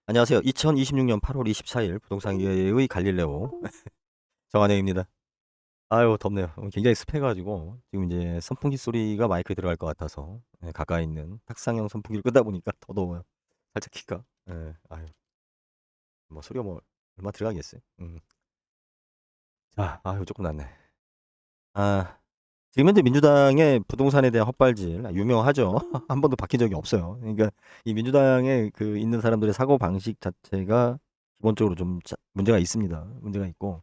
안녕하세요. 2026년 8월 24일 부동산계의 갈릴레오 정한영입니다. 아유 덥네요. 굉장히 습해가지고 지금 이제 선풍기 소리가 마이크에 들어갈 것 같아서 가까이 있는 탁상형 선풍기를 끄다 보니까 더 더워요. 살짝 킬까? 아유 뭐 소리가 뭐 얼마 들어가겠어요. 자, 아유 조금 낫네. 아 지금 현재 민주당의 부동산에 대한 헛발질 유명하죠. 한 번도 바뀐 적이 없어요. 그러니까 이 민주당에 그 있는 사람들의 사고 방식 자체가 기본적으로 좀 문제가 있습니다. 문제가 있고.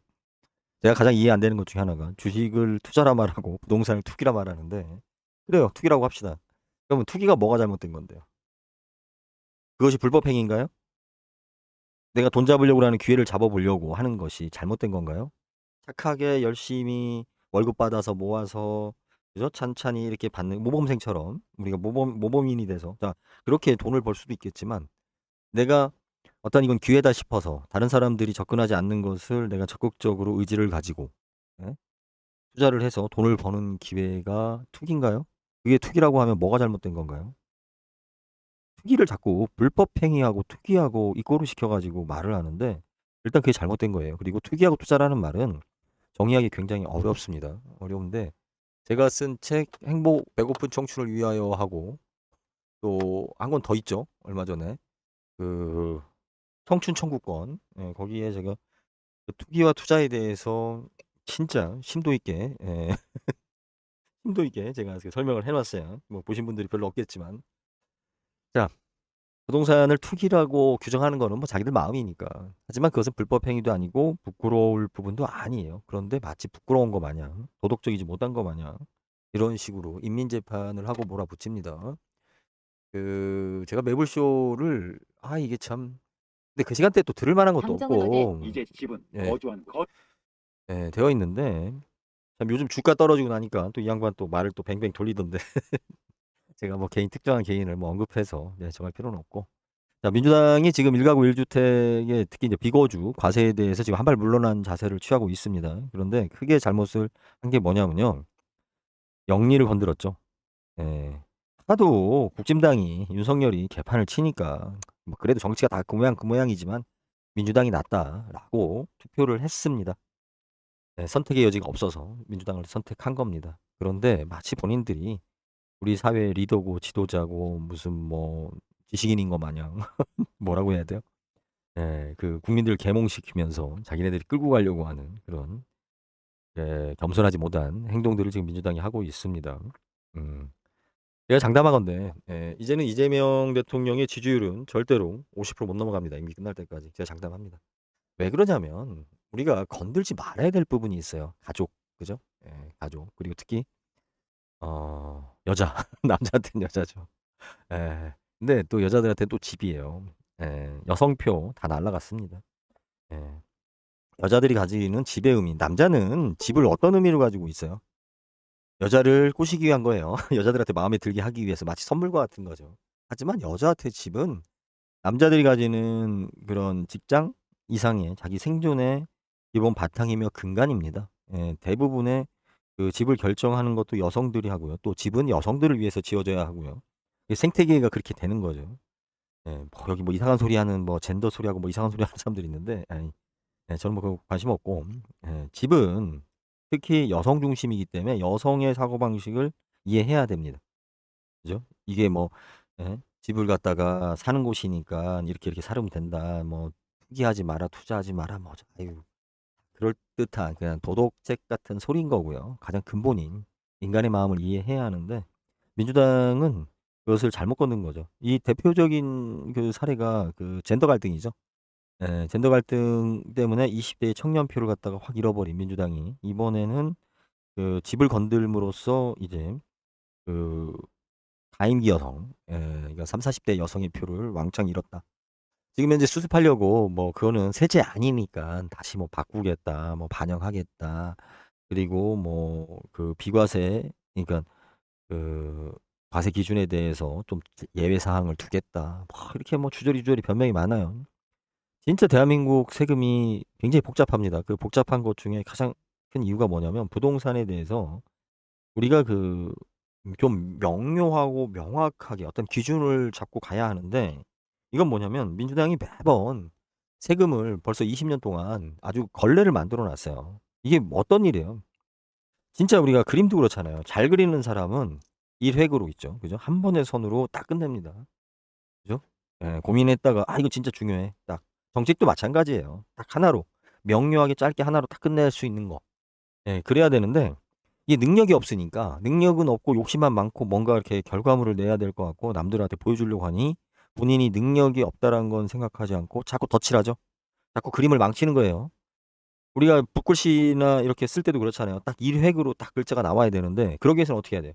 제가 가장 이해 안 되는 것 중에 하나가 주식을 투자라 말하고 부동산을 투기라 말하는데 그래요. 투기라고 합시다. 그러면 투기가 뭐가 잘못된 건데요? 그것이 불법 행위인가요? 내가 돈 잡으려고 하는 기회를 잡아보려고 하는 것이 잘못된 건가요? 착하게 열심히 월급 받아서 모아서 그죠? 찬찬히 이렇게 받는 모범생처럼 우리가 모범인이 돼서 자 그렇게 돈을 벌 수도 있겠지만 내가 어떤 이건 기회다 싶어서 다른 사람들이 접근하지 않는 것을 내가 적극적으로 의지를 가지고 예? 투자를 해서 돈을 버는 기회가 투기인가요? 그게 투기라고 하면 뭐가 잘못된 건가요? 투기를 자꾸 불법 행위하고 투기하고 이꼬르 시켜 가지고 말을 하는데 일단 그게 잘못된 거예요. 그리고 투기하고 투자라는 말은 정의하기 굉장히 어렵습니다. 어려운데 제가 쓴 책 행복 배고픈 청춘을 위하여 하고 또 한 권 더 있죠. 얼마 전에 그 청춘 청구권 거기에 제가 그 투기와 투자에 대해서 진짜 심도 있게 심도 있게 제가 그 설명을 해 놨어요. 뭐 보신 분들이 별로 없겠지만. 자, 부동산을 투기라고 규정하는 거는 뭐 자기들 마음이니까. 하지만 그것은 불법 행위도 아니고 부끄러울 부분도 아니에요. 그런데 마치 부끄러운 거 마냥 도덕적이지 못한 거 마냥 이런 식으로 인민재판을 하고 몰아붙입니다. 그 제가 매불쇼를 이게 참 근데 그 시간대에 또 들을 만한 것도 당정은 어디? 없고 이제 집은 예. 거주한 것. 되어 있는데 참 요즘 주가 떨어지고 나니까 또 이 양반 또 말을 또 뱅뱅 돌리던데 제가 뭐 개인 특정한 개인을 뭐 언급해서 정할 필요는 없고. 자, 민주당이 지금 1가구 1주택에 특히 이제 비거주 과세에 대해서 지금 한 발 물러난 자세를 취하고 있습니다. 그런데 크게 잘못을 한 게 뭐냐면요. 영리를 건드렸죠. 예. 하도 국진당이 윤석열이 개판을 치니까 뭐 그래도 정치가 다 그 모양이지만 민주당이 낫다라고 투표를 했습니다. 선택의 여지가 없어서 민주당을 선택한 겁니다. 그런데 마치 본인들이 우리 사회의 리더고 지도자고 무슨 뭐 지식인인 것 마냥 뭐라고 해야 돼요? 그 국민들을 계몽시키면서 자기네들이 끌고 가려고 하는 그런 겸손하지 못한 행동들을 지금 민주당이 하고 있습니다. 음. 제가 장담하건대 이제는 이재명 대통령의 지지율은 절대로 50%못 넘어갑니다. 임기 끝날 때까지. 제가 장담합니다. 왜 그러냐면 우리가 건들지 말아야 될 부분이 있어요. 가족. 그죠? 가족. 그리고 특히 여자. 남자한테는 여자죠. 근데 또 여자들한테는 또 집이에요. 여성표 다 날라갔습니다. 예. 여자들이 가지는 집의 의미. 남자는 집을 어떤 의미로 가지고 있어요? 여자를 꼬시기 위한 거예요. 여자들한테 마음에 들게 하기 위해서 마치 선물과 같은 거죠. 하지만 여자한테 집은 남자들이 가지는 그런 직장 이상의 자기 생존의 기본 바탕이며 근간입니다. 대부분의 그 집을 결정하는 것도 여성들이 하고요. 또 집은 여성들을 위해서 지어져야 하고요. 이게 생태계가 그렇게 되는 거죠. 뭐 여기 뭐 이상한 소리 하는 뭐 젠더 소리하고 뭐 이상한 소리 하는 사람들이 있는데 저는 뭐 그거 관심 없고 집은 특히 여성 중심이기 때문에 여성의 사고방식을 이해해야 됩니다. 그죠? 이게 뭐 집을 갖다가 사는 곳이니까 이렇게 살면 된다. 뭐 투기하지 마라, 투자하지 마라. 뭐 아유 그럴듯한 그냥 도덕책 같은 소리인 거고요. 가장 근본인 인간의 마음을 이해해야 하는데 민주당은 그것을 잘못 걷는 거죠. 이 대표적인 그 사례가 그 젠더 갈등이죠. 젠더 갈등 때문에 20대의 청년표를 갖다가 확 잃어버린 민주당이 이번에는 그 집을 건들므로써 이제 그 가임기 여성 그러니까 30-40대 여성의 표를 왕창 잃었다. 지금 현재 수습하려고 뭐 그거는 세제 아니니까 다시 뭐 바꾸겠다. 뭐 반영하겠다. 그리고 뭐 그 비과세 그러니까 그 과세 기준에 대해서 좀 예외 사항을 두겠다. 뭐 이렇게 뭐 주저리주저리 변명이 많아요. 진짜 대한민국 세금이 굉장히 복잡합니다. 그 복잡한 것 중에 가장 큰 이유가 뭐냐면 부동산에 대해서 우리가 좀 명료하고 명확하게 어떤 기준을 잡고 가야 하는데 이건 뭐냐면 민주당이 매번 세금을 벌써 20년 동안 아주 걸레를 만들어 놨어요. 이게 어떤 일이에요? 진짜 우리가 그림도 그렇잖아요. 잘 그리는 사람은 일획으로 있죠. 그죠? 한 번의 선으로 딱 끝냅니다. 그죠? 예, 고민했다가 이거 진짜 중요해. 딱 정책도 마찬가지예요. 딱 하나로 명료하게 짧게 하나로 딱 끝낼 수 있는 거. 예, 그래야 되는데 이게 능력이 없으니까 능력은 없고 욕심만 많고 뭔가 이렇게 결과물을 내야 될 것 같고 남들한테 보여주려고 하니 본인이 능력이 없다라는 건 생각하지 않고 자꾸 덧칠하죠. 자꾸 그림을 망치는 거예요. 우리가 붓글씨나 이렇게 쓸 때도 그렇잖아요. 딱 1획으로 딱 글자가 나와야 되는데 그러기 위해서는 어떻게 해야 돼요?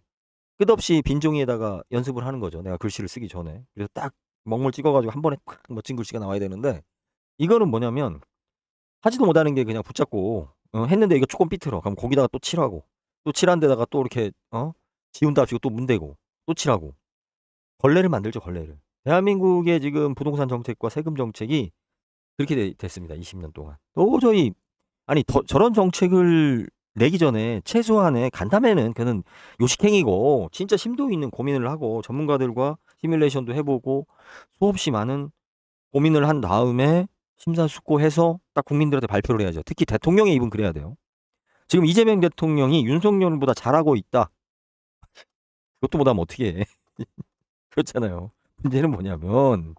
끝없이 빈 종이에다가 연습을 하는 거죠. 내가 글씨를 쓰기 전에. 그래서 딱 먹물 찍어 가지고 한 번에 팍 멋진 글씨가 나와야 되는데 이거는 뭐냐면 하지도 못하는 게 그냥 붙잡고 했는데 이거 조금 삐뚤어. 그럼 거기다가 또 칠하고 또 칠한 데다가 또 이렇게 지운답시고 또 문대고 또 칠하고 걸레를 만들죠, 걸레를. 대한민국의 지금 부동산 정책과 세금 정책이 그렇게 됐습니다. 20년 동안. 도저히 아니 저런 정책을 내기 전에 최소한의 간담회는 그는 요식행위고 진짜 심도 있는 고민을 하고 전문가들과 시뮬레이션도 해보고 수없이 많은 고민을 한 다음에 심사숙고해서 딱 국민들한테 발표를 해야죠. 특히 대통령의 입은 그래야 돼요. 지금 이재명 대통령이 윤석열보다 잘하고 있다. 그것도 못하면 어떻게 해. 그렇잖아요. 문제는 뭐냐면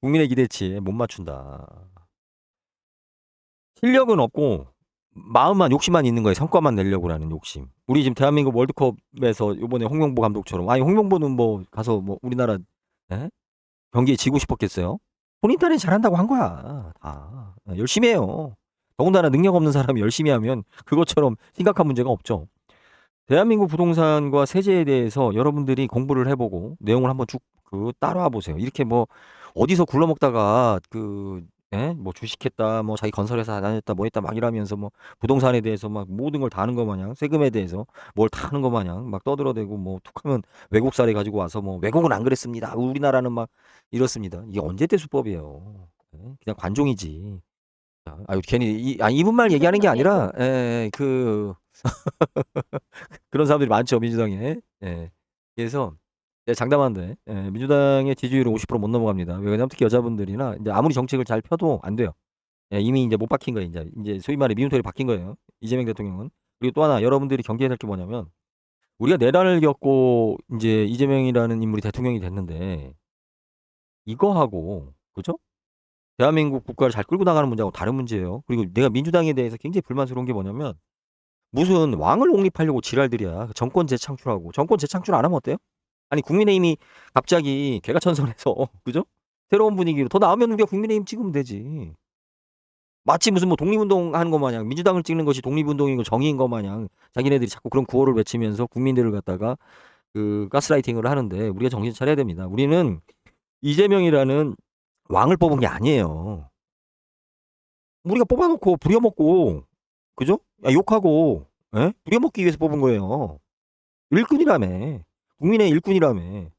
국민의 기대치에 못 맞춘다. 실력은 없고 마음만 욕심만 있는 거예요. 성과만 내려고 하는 욕심. 우리 지금 대한민국 월드컵에서 요번에 홍명보 감독처럼 홍명보는 뭐 가서 뭐 우리나라 에? 경기에 지고 싶었겠어요? 본인 딴에 잘한다고 한 거야. 다 열심히 해요. 더군다나 능력 없는 사람이 열심히 하면 그것처럼 심각한 문제가 없죠. 대한민국 부동산과 세제에 대해서 여러분들이 공부를 해보고 내용을 한번 쭉 따라와 보세요. 이렇게 뭐 어디서 굴러먹다가 뭐 주식했다, 뭐 자기 건설회사 다녔다, 뭐 했다 막 이러면서 뭐 부동산에 대해서 막 모든 걸 다 아는 것 마냥 세금에 대해서 뭘 다 아는 것 마냥 막 떠들어대고 뭐 툭하면 외국 사례 가지고 와서 뭐 외국은 안 그랬습니다. 우리나라는 막 이렇습니다. 이게 언제 때 수법이에요? 그냥 관종이지. 괜히 이분 말 얘기하는 게 아니라 그런 사람들이 많죠 민주당에. 예. 그래서 장담하는데 민주당의 지지율은 50%못 넘어갑니다. 왜냐면 특히 여자분들이나 이제 아무리 정책을 잘 펴도 안 돼요. 예, 이미 이제 못 박힌 거예요. 이제 소위 말해 미운털이 박힌 거예요. 이재명 대통령은. 그리고 또 하나 여러분들이 경계해야 될 게 뭐냐면 우리가 내란을 겪고 이제 이재명이라는 인물이 대통령이 됐는데 이거하고 그죠? 대한민국 국가를 잘 끌고 나가는 문제하고 다른 문제예요. 그리고 내가 민주당에 대해서 굉장히 불만스러운 게 뭐냐면 무슨 왕을 옹립하려고 지랄들이야. 정권 재창출하고. 정권 재창출 안 하면 어때요? 아니 국민의힘이 갑자기 개가천선해서 그죠? 새로운 분위기로 더 나으면 우리가 국민의힘 찍으면 되지. 마치 무슨 뭐 독립운동 하는 것 마냥 민주당을 찍는 것이 독립운동이고 정의인 것 마냥 자기네들이 자꾸 그런 구호를 외치면서 국민들을 갖다가 가스라이팅을 하는데 우리가 정신 차려야 됩니다. 우리는 이재명이라는 왕을 뽑은 게 아니에요. 우리가 뽑아놓고 부려먹고 그죠? 욕하고 부려먹기 위해서 뽑은 거예요. 일꾼이라며. 국민의 일꾼이라며.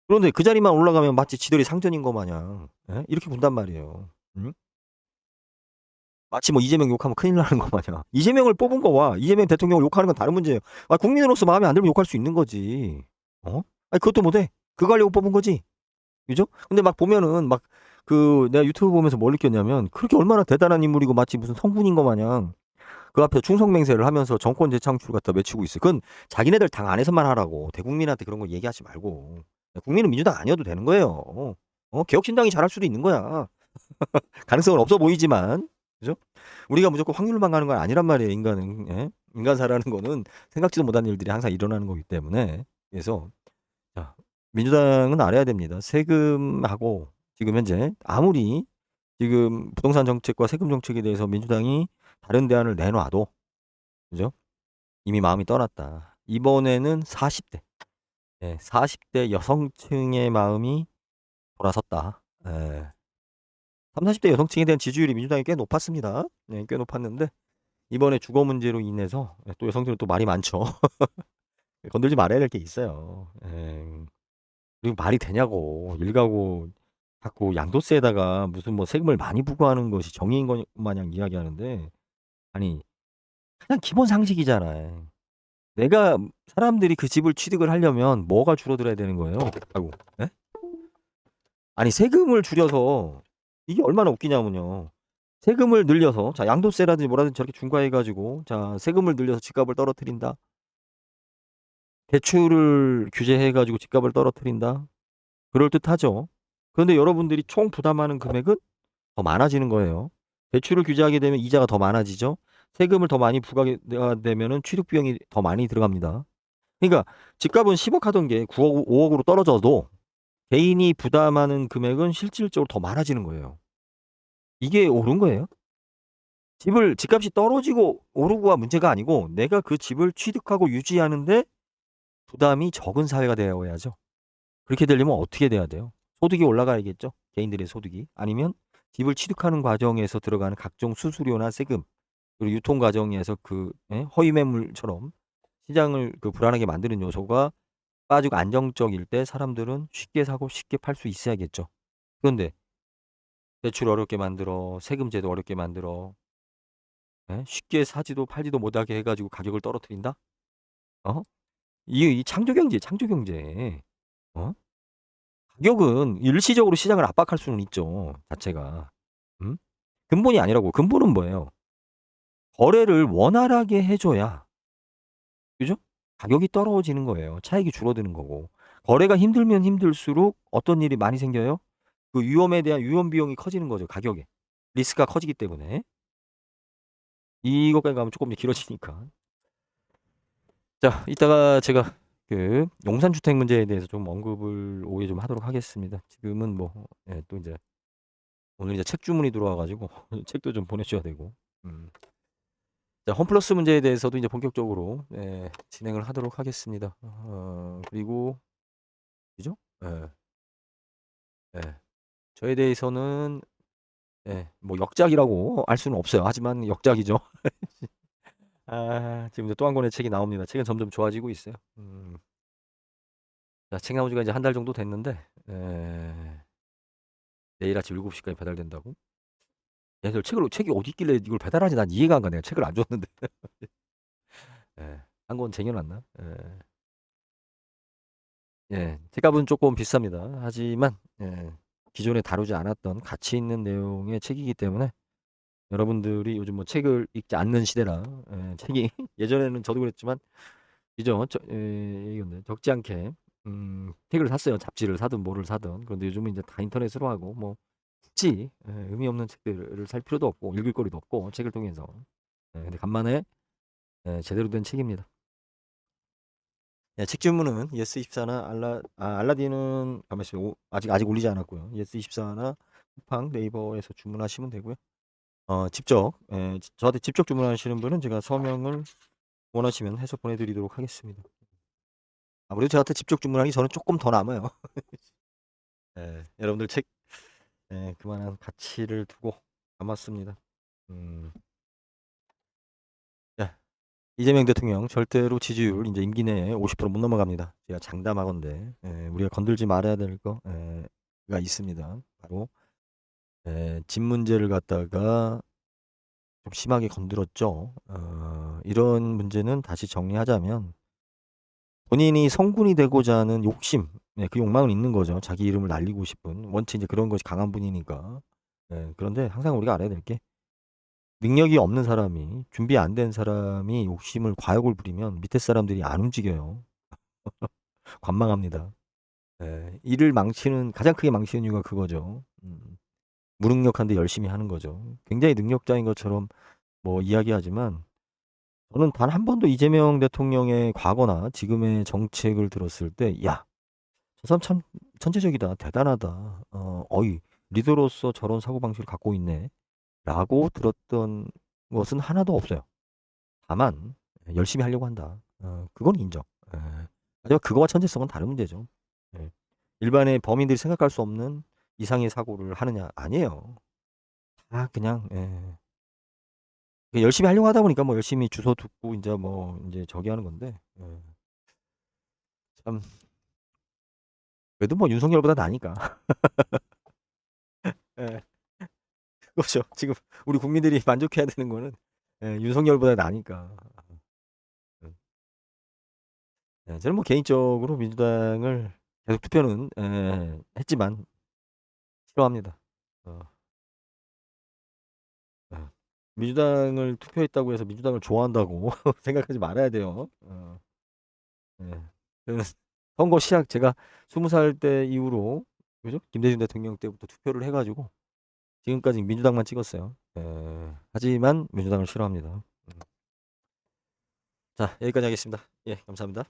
그런데 그 자리만 올라가면 마치 지들이 상전인 것 마냥 이렇게 군단 말이에요. 응? 마치 뭐 이재명 욕하면 큰일 나는 거 마냥. 이재명을 뽑은 거와 이재명 대통령을 욕하는 건 다른 문제예요. 국민으로서 마음에 안 들면 욕할 수 있는 거지. 그것도 못해. 그거 하려고 뽑은 거지. 그죠? 근데 막 보면은 내가 유튜브 보면서 뭘 느꼈냐면 그렇게 얼마나 대단한 인물이고 마치 무슨 성군인 거 마냥 그 앞에 충성맹세를 하면서 정권 재창출 갖다 외치고 있어요. 그건 자기네들 당 안에서만 하라고. 대국민한테 그런 거 얘기하지 말고. 국민은 민주당 아니어도 되는 거예요. 개혁신당이 잘할 수도 있는 거야. 가능성은 없어 보이지만. 그죠? 우리가 무조건 확률만 가는 건 아니란 말이에요, 인간은. 예? 인간사라는 거는 생각지도 못한 일들이 항상 일어나는 거기 때문에. 그래서, 자, 민주당은 알아야 됩니다. 세금하고 지금 현재 아무리 지금 부동산 정책과 세금 정책에 대해서 민주당이 다른 대안을 내놔도, 그죠? 이미 마음이 떠났다. 이번에는 40대. 40대 여성층의 마음이 돌아섰다. 30, 40대 여성층에 대한 지지율이 민주당이 꽤 높았습니다. 꽤 높았는데 이번에 주거 문제로 인해서 또 여성들은 또 말이 많죠. 건들지 말아야 될 게 있어요. 그리고 말이 되냐고. 일가구 자꾸 양도세에다가 무슨 뭐 세금을 많이 부과하는 것이 정의인 것 마냥 이야기하는데 아니 그냥 기본 상식이잖아요. 내가 사람들이 그 집을 취득을 하려면 뭐가 줄어들어야 되는 거예요? 아이고. 예? 아니 세금을 줄여서 이게 얼마나 웃기냐면요. 세금을 늘려서 자 양도세라든지 뭐라든지 저렇게 중과해 가지고 자 세금을 늘려서 집값을 떨어뜨린다. 대출을 규제해 가지고 집값을 떨어뜨린다. 그럴듯하죠. 그런데 여러분들이 총 부담하는 금액은 더 많아지는 거예요. 대출을 규제하게 되면 이자가 더 많아지죠. 세금을 더 많이 부과가 되면은 취득 비용이 더 많이 들어갑니다. 그러니까 집값은 10억 하던 게 9억, 5억으로 떨어져도 개인이 부담하는 금액은 실질적으로 더 많아지는 거예요. 이게 옳은 거예요? 집값이 떨어지고 오르고가 문제가 아니고 내가 그 집을 취득하고 유지하는데 부담이 적은 사회가 되어야죠. 그렇게 되려면 어떻게 돼야 돼요? 소득이 올라가야겠죠. 개인들의 소득이. 아니면 집을 취득하는 과정에서 들어가는 각종 수수료나 세금 그리고 유통 과정에서 그 허위 매물처럼 시장을 그 불안하게 만드는 요소가 빠지고 안정적일 때 사람들은 쉽게 사고 쉽게 팔 수 있어야겠죠. 그런데 대출 어렵게 만들어 세금 제도 어렵게 만들어 쉽게 사지도 팔지도 못하게 해가지고 가격을 떨어뜨린다? 어? 이 창조 경제, 창조 경제. 어? 가격은 일시적으로 시장을 압박할 수는 있죠. 자체가. 음? 근본이 아니라고. 근본은 뭐예요? 거래를 원활하게 해줘야, 그죠? 가격이 떨어지는 거예요. 차익이 줄어드는 거고. 거래가 힘들면 힘들수록 어떤 일이 많이 생겨요? 그 위험에 대한 위험 비용이 커지는 거죠. 가격에. 리스크가 커지기 때문에. 이것까지 가면 조금 길어지니까. 자, 이따가 제가 그 용산주택 문제에 대해서 좀 언급을 오후에 좀 하도록 하겠습니다. 지금은 뭐, 또 이제 오늘 이제 책 주문이 들어와가지고 책도 좀 보내줘야 되고. 자, 홈플러스 문제에 대해서도 이제 본격적으로 진행을 하도록 하겠습니다. 그리고 그죠? 예, 예. 저에 대해서는 뭐 역작이라고 알 수는 없어요. 하지만 역작이죠. 지금 또 한 권의 책이 나옵니다. 책은 점점 좋아지고 있어요. 자, 책 나온 지가 이제 한 달 정도 됐는데 내일 아침 7시까지 배달된다고? 얘들 책이 어디 있길래 이걸 배달하지? 난 이해가 안 가. 내가 책을 안 줬는데. 한 권 쟁여놨나? 책값은 조금 비쌉니다. 하지만 기존에 다루지 않았던 가치 있는 내용의 책이기 때문에 여러분들이 요즘 뭐 책을 읽지 않는 시대라 책이 예전에는 저도 그랬지만 이죠. 이건데 적지 않게 책을 샀어요. 잡지를 사든 뭐를 사든. 그런데 요즘은 이제 다 인터넷으로 하고 뭐 굳이 의미 없는 책들을 살 필요도 없고 읽을 거리도 없고 책을 통해서. 근데 간만에 제대로 된 책입니다. 책 주문은 예스24나 알라딘은 가만 있어요. 아직 올리지 않았고요. 예스24나 쿠팡, 네이버에서 주문하시면 되고요. 직접 저한테 직접 주문하시는 분은 제가 서명을 원하시면 해서 보내드리도록 하겠습니다. 아무래도 저한테 직접 주문하기 저는 조금 더 남아요. 여러분들 책 그만한 가치를 두고 남았습니다. 자, 이재명 대통령 절대로 지지율 이제 임기 내에 50%못 넘어갑니다. 제가 장담하건대 우리가 건들지 말아야 될 거가 있습니다. 바로 집 문제를 갖다가 좀 심하게 건드렸죠. 이런 문제는 다시 정리하자면 본인이 성군이 되고자 하는 욕심, 그 욕망은 있는 거죠. 자기 이름을 날리고 싶은 원체 이제 그런 것이 강한 분이니까. 그런데 항상 우리가 알아야 될 게 능력이 없는 사람이 준비 안 된 사람이 욕심을 과욕을 부리면 밑에 사람들이 안 움직여요. 관망합니다. 일을 망치는 가장 크게 망치는 이유가 그거죠. 무능력한데 열심히 하는 거죠. 굉장히 능력자인 것처럼 뭐 이야기하지만 저는 단 한 번도 이재명 대통령의 과거나 지금의 정책을 들었을 때, 야, 저 사람 참 천재적이다, 대단하다, 어이, 리더로서 저런 사고방식을 갖고 있네, 라고 들었던 것은 하나도 없어요. 다만, 열심히 하려고 한다. 그건 인정. 하지만 그거와 천재성은 다른 문제죠. 일반의 범인들이 생각할 수 없는 이상의 사고를 하느냐? 아니에요. 다 그냥, 열심히 하려고 하다 보니까 뭐 열심히 주워 듣고 이제 뭐 이제 저기 하는 건데, 참, 그래도 뭐 윤석열보다 나으니까. 예. 그거죠. 지금 우리 국민들이 만족해야 되는 거는 윤석열보다 나으니까. 음. 저는 뭐 개인적으로 민주당을 계속 투표는 했지만 싫어합니다. 어. 예. 민주당을 투표했다고 해서 민주당을 좋아한다고 생각하지 말아야 돼요. 예. 저는 선거 시작 제가 20살 때 이후로 그죠? 김대중 대통령 때부터 투표를 해 가지고 지금까지 민주당만 찍었어요. 하지만 민주당을 싫어합니다. 자, 여기까지 하겠습니다. 예, 감사합니다.